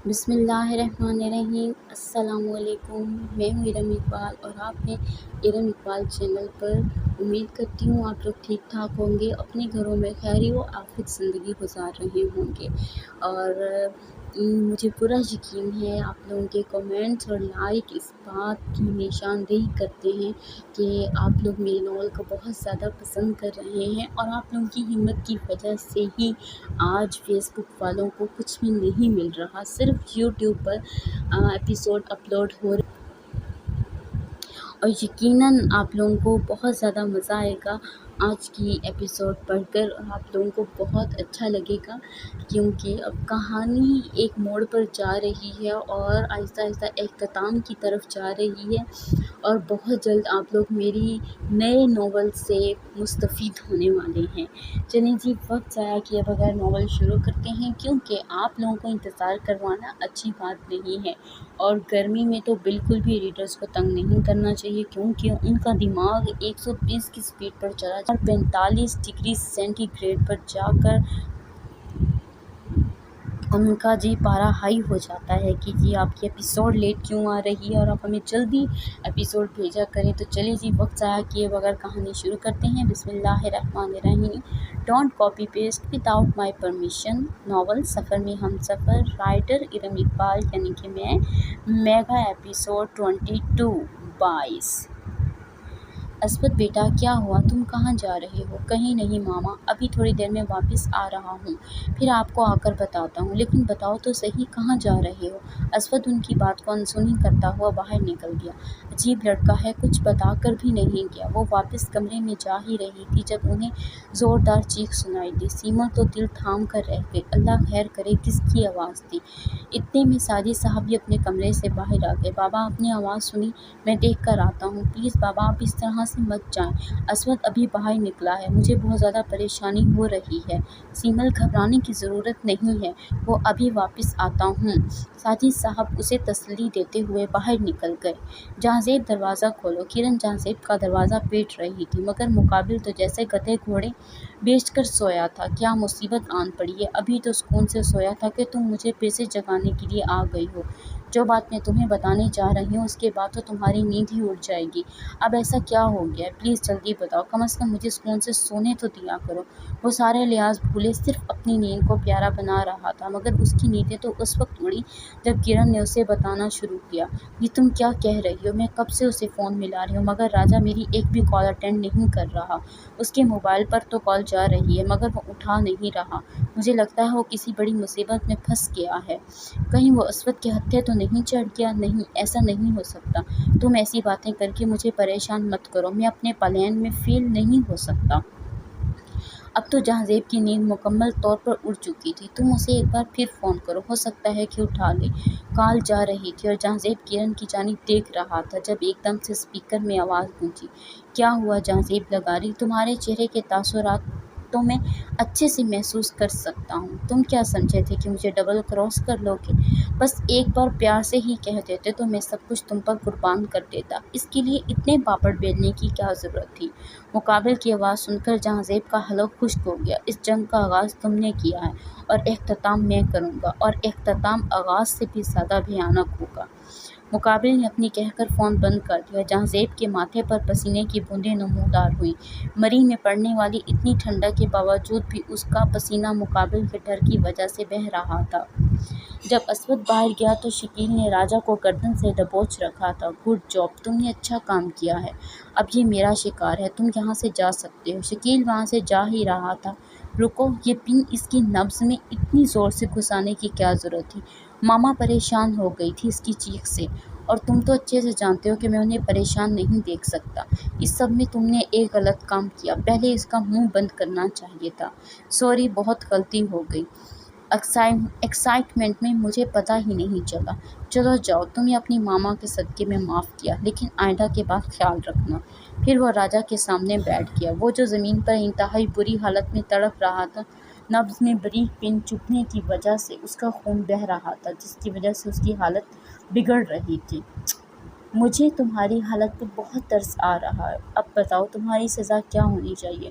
بسم اللہ الرحمن الرحیم۔ السلام علیکم، میں ہوں ارم اقبال اور آپ ہیں ارم اقبال چینل پر۔ امید کرتی ہوں آپ لوگ ٹھیک ٹھاک ہوں گے، اپنے گھروں میں خیری و عافیت زندگی گزار رہے ہوں گے، اور مجھے پورا یقین ہے آپ لوگوں کے کمنٹس اور لائک اس بات کی نشاندہی کرتے ہیں کہ آپ لوگ میرے ناول کو بہت زیادہ پسند کر رہے ہیں، اور آپ لوگوں کی ہمت کی وجہ سے ہی آج فیس بک والوں کو کچھ بھی نہیں مل رہا، صرف یوٹیوب پر ایپیسوڈ اپلوڈ ہو رہے، اور یقیناً آپ لوگوں کو بہت زیادہ مزہ آئے گا آج کی ایپیسوڈ پڑھ کر، آپ لوگوں کو بہت اچھا لگے گا، کیونکہ اب کہانی ایک موڑ پر جا رہی ہے اور آہستہ آہستہ اختتام کی طرف جا رہی ہے، اور بہت جلد آپ لوگ میری نئے ناول سے مستفید ہونے والے ہیں۔ چلیں جی، وقت ضائع کیے بغیر ناول شروع کرتے ہیں، کیونکہ آپ لوگوں کو انتظار کروانا اچھی بات نہیں ہے، اور گرمی میں تو بالکل بھی ریڈرز کو تنگ نہیں کرنا چاہیے، کیونکہ ان کا دماغ 120 کی سپیڈ پر چلا جاتا ہے اور 45 ڈگری سینٹی گریڈ پر جا کر ان کا جی پارا ہائی ہو جاتا ہے کہ جی آپ کی ایپیسوڈ لیٹ کیوں آ رہی ہے اور آپ ہمیں جلدی ایپیسوڈ بھیجا کریں۔ تو چلیے جی، وقت ضائع کیے بغیر کہانی شروع کرتے ہیں۔ بسم اللہ الرحمن الرحیم۔ Don't copy paste without my permission. Novel سفر میں ہم سفر، رائٹر ارم اقبال یعنی کہ میں، میگا ایپیسوڈ 22 22۔ اسود بیٹا، کیا ہوا؟ تم کہاں جا رہے ہو؟ کہیں نہیں ماما، ابھی تھوڑی دیر میں واپس آ رہا ہوں، پھر آپ کو آ کر بتاتا ہوں، لیکن بتاؤ تو صحیح کہاں جا رہے ہو؟ اسود ان کی بات کو انسنی کرتا ہوا باہر نکل گیا۔ عجیب لڑکا ہے، کچھ بتا کر بھی نہیں گیا۔ وہ واپس کمرے میں جا ہی رہی تھی جب انہیں زوردار چیخ سنائی دی۔ سیما تو دل تھام کر رہ گئی۔ اللہ خیر کرے، کس کی آواز تھی؟ اتنے میں ساجد صاحب بھی اپنے کمرے سے باہر آ گئے۔ بابا، آپ نے آواز سنی؟ میں دیکھ کر آتا ہوں، پلیز بابا آپ اس طرح سے مت جائیں۔ اسود ابھی باہر نکلا ہے، مجھے بہت زیادہ پریشانی ہو رہی ہے۔ سیمل، گھبرانے کی ضرورت نہیں ہے، وہ ابھی واپس آتا ہوں۔ ساجد صاحب اسے تسلی دیتے ہوئے باہر نکل گئے۔ جہاں زیب، دروازہ کھولو۔ کرن جہاں زیب کا دروازہ پیٹ رہی تھی، مگر مقابل تو جیسے گدھے گھوڑے بیچ کر سویا تھا۔ کیا مصیبت آن پڑی ہے؟ ابھی تو سکون سے سویا تھا کہ تم مجھے پھر سے جگانے کے لیے آ گئی ہو۔ جو بات میں تمہیں بتانے جا رہی ہوں اس کے بعد تو تمہاری نیند ہی اڑ جائے گی۔ اب ایسا کیا ہو گیا ہے؟ پلیز جلدی بتاؤ، کم از کم مجھے سکون سے سونے تو دیا کرو۔ وہ سارے لحاظ بھولے صرف اپنی نیند کو پیارا بنا رہا تھا، مگر اس کی نیندیں تو اس وقت اڑی جب کرن نے اسے بتانا شروع کیا۔ یہ تم کیا کہہ رہی ہو؟ میں کب سے اسے فون ملا رہی ہوں، مگر راجا میری ایک بھی کال اٹینڈ نہیں کر رہا۔ اس کے موبائل پر تو کال جا رہی ہے، مگر وہ اٹھا نہیں رہا۔ مجھے لگتا ہے وہ کسی بڑی مصیبت میں پھنس گیا ہے۔ کہیں وہ اسود کے ہتھے تو نہیں چڑھ گیا؟ نہیں، ایسا نہیں ہو سکتا۔ تم ایسی باتیں کر کے مجھے پریشان مت کرو، میں اپنے پلان میں فیل نہیں ہو سکتا۔ اب تو جہاں زیب کی نیند مکمل طور پر اڑ چکی تھی۔ تم اسے ایک بار پھر فون کرو، ہو سکتا ہے کہ اٹھا لے۔ کال جا رہی تھی اور جہاں زیب کرن کی جانب دیکھ رہا تھا جب ایک دم سے اسپیکر میں آواز گونجی۔ کیا ہوا جہاں زیب؟ لگا رہی، تمہارے چہرے کے تاثرات تو میں اچھے سے محسوس کر سکتا ہوں۔ تم کیا سمجھے تھے کہ مجھے ڈبل کراس کر لو گے؟ بس ایک بار پیار سے ہی کہہ دیتے تو میں سب کچھ تم پر قربان کر دیتا۔ اس کے لیے اتنے پاپڑ بیلنے کی کیا ضرورت تھی؟ مقابل کی آواز سن کر جہاں زیب کا حلق خشک ہو گیا۔ اس جنگ کا آغاز تم نے کیا ہے اور اختتام میں کروں گا، اور اختتام آغاز سے بھی زیادہ بھیانک ہوگا۔ مقابل نے اپنی کہہ کر فون بند کر دیا۔ جہاں زیب کے ماتھے پر پسینے کی بوندیں نمودار ہوئیں۔ مری میں پڑنے والی اتنی ٹھنڈک کے باوجود بھی اس کا پسینہ مقابل کے ڈر کی وجہ سے بہہ رہا تھا۔ جب اسود باہر گیا تو شکیل نے راجا کو گردن سے دبوچ رکھا تھا۔ گڈ جاب، تم نے اچھا کام کیا ہے۔ اب یہ میرا شکار ہے، تم یہاں سے جا سکتے ہو۔ شکیل وہاں سے جا ہی رہا تھا۔ رکو، یہ پن اس کی نبض میں اتنی زور سے گھسانے کی کیا ضرورت تھی؟ ماما پریشان ہو گئی تھی اس کی چیخ سے، اور تم تو اچھے سے جانتے ہو کہ میں انہیں پریشان نہیں دیکھ سکتا۔ اس سب میں تم نے ایک غلط کام کیا، پہلے اس کا منہ بند کرنا چاہیے تھا۔ سوری، بہت غلطی ہو گئی۔ ایکسائٹمنٹ میں مجھے پتہ ہی نہیں چلا۔ چلو جاؤ، تمہیں اپنی ماما کے صدقے میں معاف کیا، لیکن آئندہ کے بعد خیال رکھنا۔ پھر وہ راجا کے سامنے بیٹھ گیا۔ وہ جو زمین پر انتہائی بری حالت میں تڑپ رہا تھا، نبض میں باریک پن چبھنے کی وجہ سے اس کا خون بہہ رہا تھا، جس کی وجہ سے اس کی حالت بگڑ رہی تھی۔ مجھے تمہاری حالت پر بہت ترس آ رہا ہے۔ اب بتاؤ تمہاری سزا کیا ہونی چاہیے؟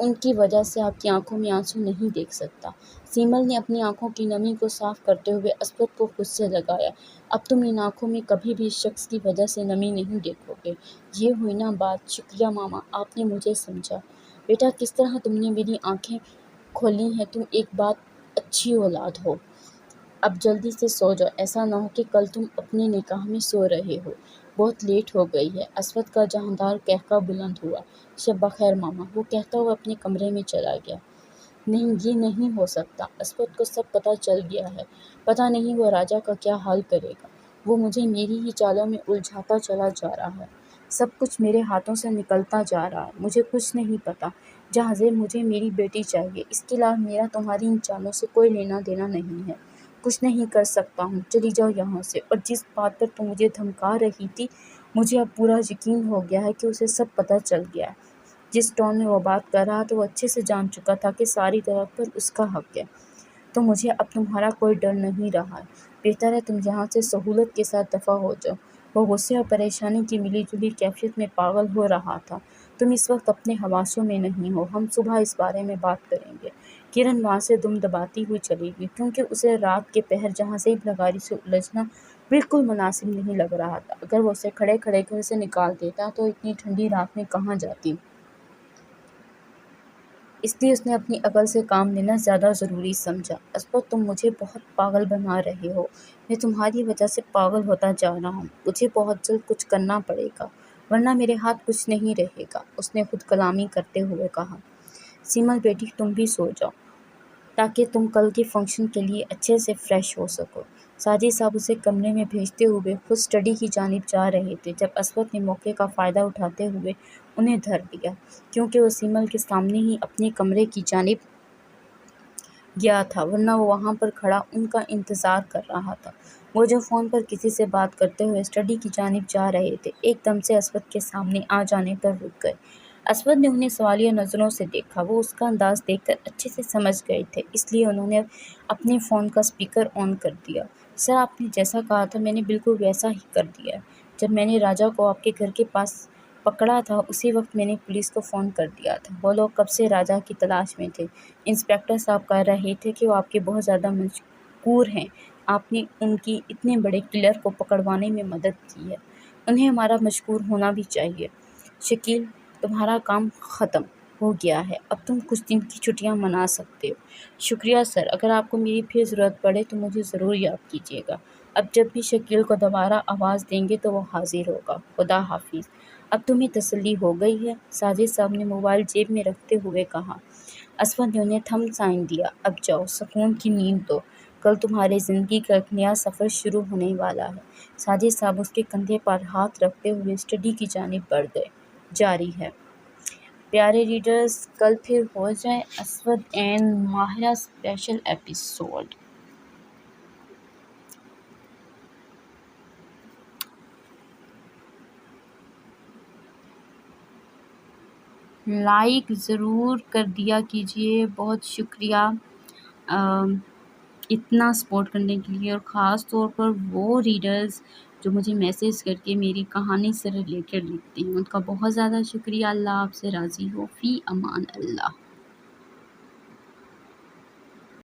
ان کی وجہ سے آپ کی آنکھوں میں آنسو نہیں دیکھ سکتا۔ سیمل نے اپنی آنکھوں کی نمی کو صاف کرتے ہوئے اسود کو خود سے لگایا۔ اب تم ان آنکھوں میں کبھی بھی اس شخص کی وجہ سے نمی نہیں دیکھو گے۔ یہ ہوئی نا بات۔ شکریہ ماما، آپ نے مجھے سمجھا۔ بیٹا، کس طرح تم نے میری آنکھیں کھولی ہیں۔ تم ایک بات اچھی اولاد ہو۔ اب جلدی سے سو جاؤ، ایسا نہ ہو کہ کل تم اپنے نکاح میں سو رہے ہو۔ بہت لیٹ ہو گئی ہے۔ اسود کا جاندار قہقہ بلند ہوا۔ شب بخیر ماما، وہ کہتا ہوا اپنے کمرے میں چلا گیا۔ نہیں، یہ نہیں ہو سکتا۔ اسود کو سب پتہ چل گیا ہے۔ پتہ نہیں وہ راجا کا کیا حال کرے گا۔ وہ مجھے میری ہی چالوں میں الجھاتا چلا جا رہا ہے۔ سب کچھ میرے ہاتھوں سے نکلتا جا رہا ہے۔ مجھے کچھ نہیں پتہ۔ جہاں مجھے میری بیٹی چاہیے۔ اس کے علاوہ میرا تمہاری ان چالوں سے کوئی لینا دینا نہیں ہے۔ کچھ نہیں کر سکتا ہوں۔ چلی جاؤ یہاں سے۔ اور جس بات پر تم مجھے دھمکا رہی تھی، مجھے اب پورا یقین ہو گیا ہے کہ اسے سب پتہ چل گیا ہے۔ جس ٹون میں وہ بات کر رہا تھا، وہ اچھے سے جان چکا تھا کہ ساری طرح پر اس کا حق ہے۔ تو مجھے اب تمہارا کوئی ڈر نہیں رہا ہے۔ بہتر ہے تم یہاں سے سہولت کے ساتھ دفع ہو جاؤ۔ وہ غصے اور پریشانی کی ملی جلی کیفیت میں پاگل ہو رہا تھا۔ تم اس وقت اپنے حواسوں میں نہیں ہو۔ ہم صبح اس بارے میں بات کریں گے۔ کرن وہاں سے دم دباتی ہوئی چلی گئی، کیونکہ اسے رات کے پہر جہاں سے لگاری سے الجھنا بالکل مناسب نہیں لگ رہا تھا۔ اگر وہ اسے کھڑے کھڑے گھر سے نکال دیتا تو اتنی ٹھنڈی رات میں کہاں جاتی۔ اس لیے اس نے اپنی عقل سے کام لینا زیادہ ضروری سمجھا۔ اسود، تم مجھے بہت پاگل بنا رہے ہو۔ میں تمہاری وجہ سے پاگل ہوتا جا رہا ہوں۔ مجھے بہت جلد کچھ کرنا پڑے گا، ورنہ میرے ہاتھ کچھ نہیں رہے گا، اس نے خود کلامی کرتے ہوئے کہا۔ سیمل بیٹی، تم بھی سو جاؤ تاکہ تم کل کے فنکشن کے لیے اچھے سے فریش ہو سکو۔ ساجد صاحب اسے کمرے میں بھیجتے ہوئے خود اسٹڈی کی جانب جا رہے تھے جب اسود نے موقع کا فائدہ اٹھاتے ہوئے انہیں دھر لیا، کیونکہ وہ سیمل کے سامنے ہی اپنے کمرے کی جانب گیا تھا، ورنہ وہ وہاں پر کھڑا ان کا انتظار کر رہا تھا۔ وہ جو فون پر کسی سے بات کرتے ہوئے اسٹڈی کی جانب جا رہے تھے، ایک دم سے اسود کے سامنے آ جانے پر رک گئے۔ اسود نے انہیں سوالیہ نظروں سے دیکھا۔ وہ اس کا انداز دیکھ کر اچھے سے سمجھ گئے تھے، اس لیے انہوں نے اپنے فون کا اسپیکر آن کر دیا۔ سر، آپ نے جیسا کہا تھا میں نے بالکل ویسا ہی کر دیا ہے۔ جب میں نے راجا کو آپ کے گھر کے پاس پکڑا تھا، اسی وقت میں نے پولیس کو فون کر دیا تھا۔ وہ لوگ کب سے راجا کی تلاش میں تھے۔ انسپکٹر صاحب کہہ رہے تھے کہ وہ آپ کے بہت زیادہ مشکور ہیں۔ آپ نے ان کی اتنے بڑے کلر کو پکڑوانے میں مدد کی ہے۔ انہیں ہمارا مشکور ہونا بھی چاہیے۔ شکیل، تمہارا کام ختم ہو گیا ہے۔ اب تم کچھ دن کی چھٹیاں منا سکتے ہو۔ شکریہ سر، اگر آپ کو میری پھر ضرورت پڑے تو مجھے ضرور یاد کیجیے گا۔ اب جب بھی شکیل کو دوبارہ آواز دیں گے تو وہ حاضر ہوگا۔ خدا حافظ۔ اب تمہیں تسلی ہو گئی ہے؟ ساجد صاحب نے موبائل جیب میں رکھتے ہوئے کہا۔ اسود نے انہیں تھم سائن دیا۔ اب جاؤ، سکون کی نیند دو۔ کل تمہاری زندگی کا ایک نیا سفر شروع ہونے والا ہے۔ ساجد صاحب اس کے کندھے پر ہاتھ رکھتے ہوئے اسٹڈی کی جانب بڑھ گئے۔ جاری ہے۔ پیارے ریڈرز، کل پھر ہو جائے اسود and Mahira special episode. Like ضرور کر دیا کیجیے۔ بہت شکریہ اتنا سپورٹ کرنے کے لیے، اور خاص طور پر وہ ریڈرز جو مجھے میسیج کر کے میری کہانی سے ریلیٹڈ لکھتے ہیں، ان کا بہت زیادہ شکریہ۔ اللہ آپ سے راضی ہو۔ فی امان اللہ۔